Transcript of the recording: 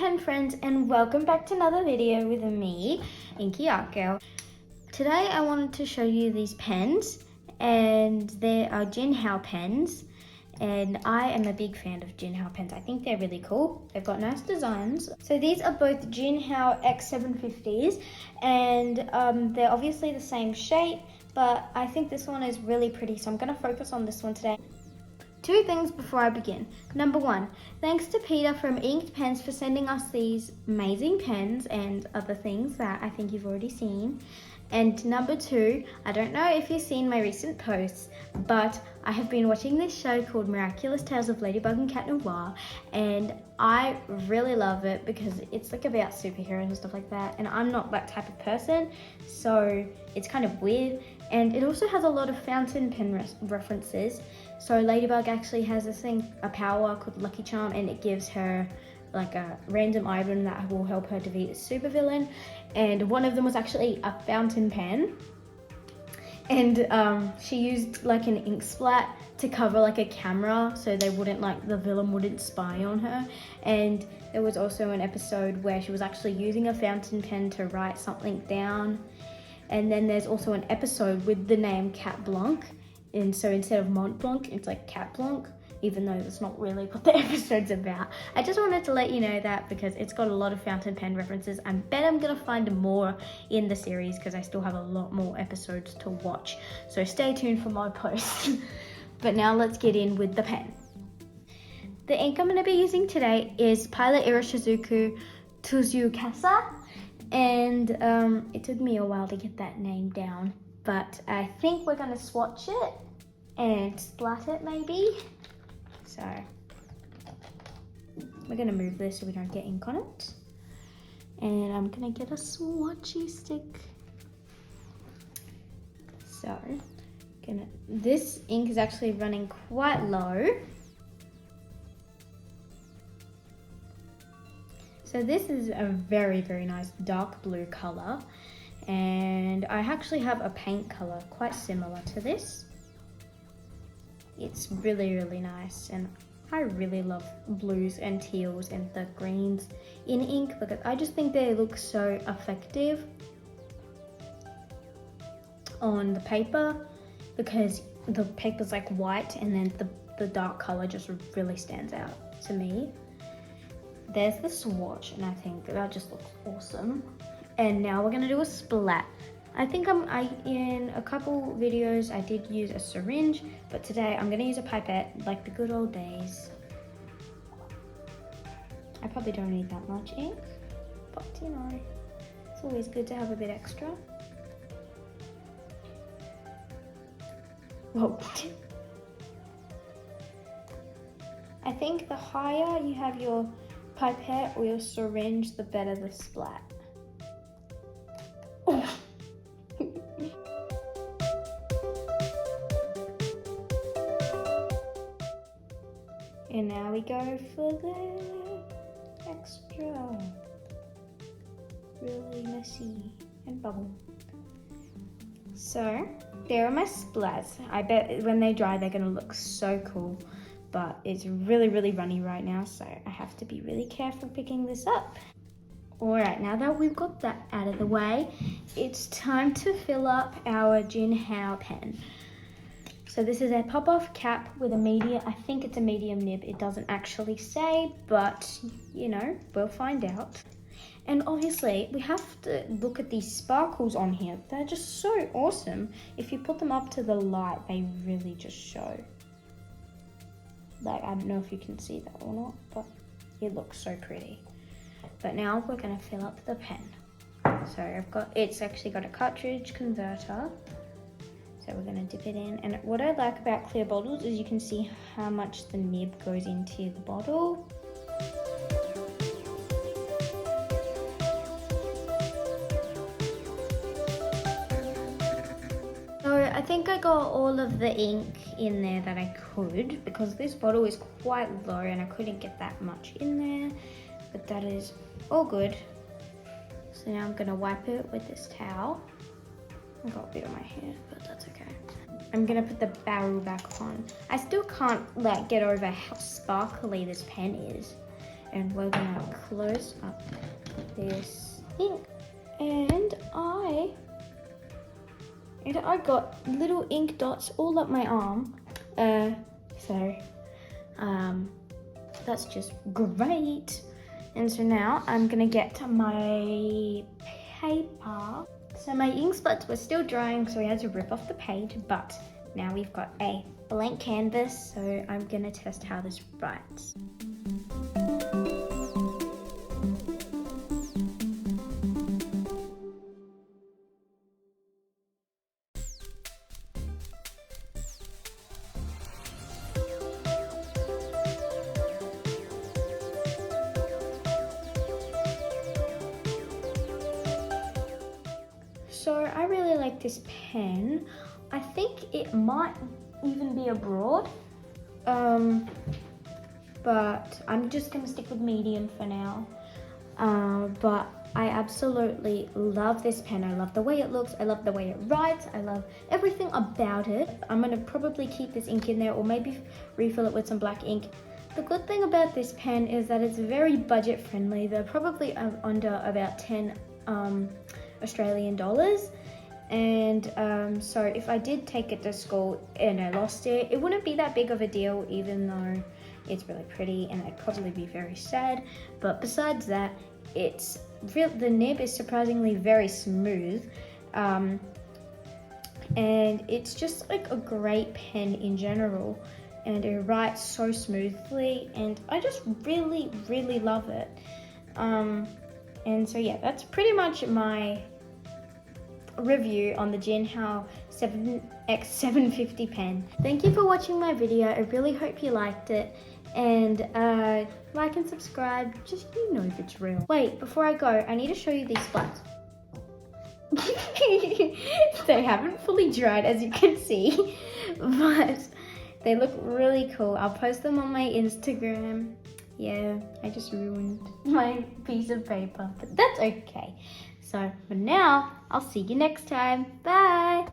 pen friends, and welcome back to another video with me, Inky Art Girl. Today I wanted to show you these pens, and they are Jinhao pens, and I am a big fan of Jinhao pens. I think they're really cool. They've got nice designs. So these are both Jinhao X750s, and they're obviously the same shape, but I think this one is really pretty, so I'm going to focus on this one today. Two things before I begin. Number one, thanks to Peter from Inked Pens for sending us these amazing pens and other things that I think you've already seen. And number two, I don't know if you've seen my recent posts, but I have been watching this show called Miraculous Tales of Ladybug and Cat Noir, and I really love it because it's like about superheroes and stuff like that, and I'm not that type of person, so it's kind of weird. And it also has a lot of fountain pen references. So Ladybug actually has this thing, a power called Lucky Charm, and it gives her like a random item that will help her defeat a supervillain. And one of them was actually a fountain pen. And she used like an ink splat to cover like a camera so they wouldn't, like, the villain wouldn't spy on her. And there was also an episode where she was actually using a fountain pen to write something down. And then there's also an episode with the name Cat Blanc. And so instead of Mont Blanc, it's like Cat Blanc, even though that's not really what the episode's about. I just wanted to let you know that because it's got a lot of fountain pen references. I bet I'm gonna find more in the series because I still have a lot more episodes to watch. So stay tuned for my posts. But now let's get in with the pen. The ink I'm gonna be using today is Pilot Iroshizuku Tsuzukasa. And it took me a while to get that name down, but I think we're gonna swatch it and splat it maybe. So we're gonna move this so we don't get ink on it. And I'm gonna get a swatchy stick. So this ink is actually running quite low. So this is a very, very nice dark blue color, and I actually have a paint color quite similar to this. It's really, really nice, and I really love blues and teals and the greens in ink because I just think they look so effective on the paper because the paper's like white and then the dark color just really stands out to me. There's the swatch, and I think that just looks awesome. And now we're gonna do a splat. I think in a couple videos I did use a syringe, but today I'm gonna use a pipette like the good old days. I probably don't need that much ink, but you know, it's always good to have a bit extra. Whoa. I think the higher you have your pipette or your syringe, the better the splat. Oh. And now we go for the extra really messy and bubble. So there are my splats. I bet when they dry they're gonna look so cool. But it's really, really runny right now, so I have to be really careful picking this up. All right, now that we've got that out of the way, it's time to fill up our Jinhao pen. So this is a pop-off cap with a medium, I think it's a medium nib. It doesn't actually say, but you know, we'll find out. And obviously, we have to look at these sparkles on here. They're just so awesome. If you put them up to the light, they really just show. Like, I don't know if you can see that or not, but it looks so pretty. But now we're gonna fill up the pen. So it's actually got a cartridge converter. So we're gonna dip it in. And what I like about clear bottles is you can see how much the nib goes into the bottle. I think I got all of the ink in there that I could because this bottle is quite low and I couldn't get that much in there, but that is all good. So now I'm gonna wipe it with this towel. I got a bit on my hair, but that's okay. I'm gonna put the barrel back on. I still can't get over how sparkly this pen is. and we're gonna close up this ink. And I got little ink dots all up my arm. So that's just great. And so now I'm gonna get to my paper. So my ink spots were still drying, so we had to rip off the page, but now we've got a blank canvas, so I'm gonna test how this writes. So I really like this pen. I think it might even be a broad, but I'm just gonna stick with medium for now. But I absolutely love this pen. I love the way it looks, I love the way it writes, I love everything about it. I'm gonna probably keep this ink in there or maybe refill it with some black ink. The good thing about this pen is that it's very budget friendly. They're probably under about 10 Australian dollars. And so if I did take it to school and I lost it, it wouldn't be that big of a deal, even though it's really pretty and I'd probably be very sad. But besides that, the nib is surprisingly very smooth. And it's just like a great pen in general. And it writes so smoothly and I just really, really love it. And so yeah, that's pretty much my review on the Jinhao X750 pen. Thank you for watching my video. I really hope you liked it, and like and subscribe, just you know if it's real. Wait, before I go, I need to show you these splats. They haven't fully dried, as you can see, but they look really cool. I'll post them on my Instagram. Yeah, I just ruined my piece of paper, but that's okay. So for now, I'll see you next time. Bye!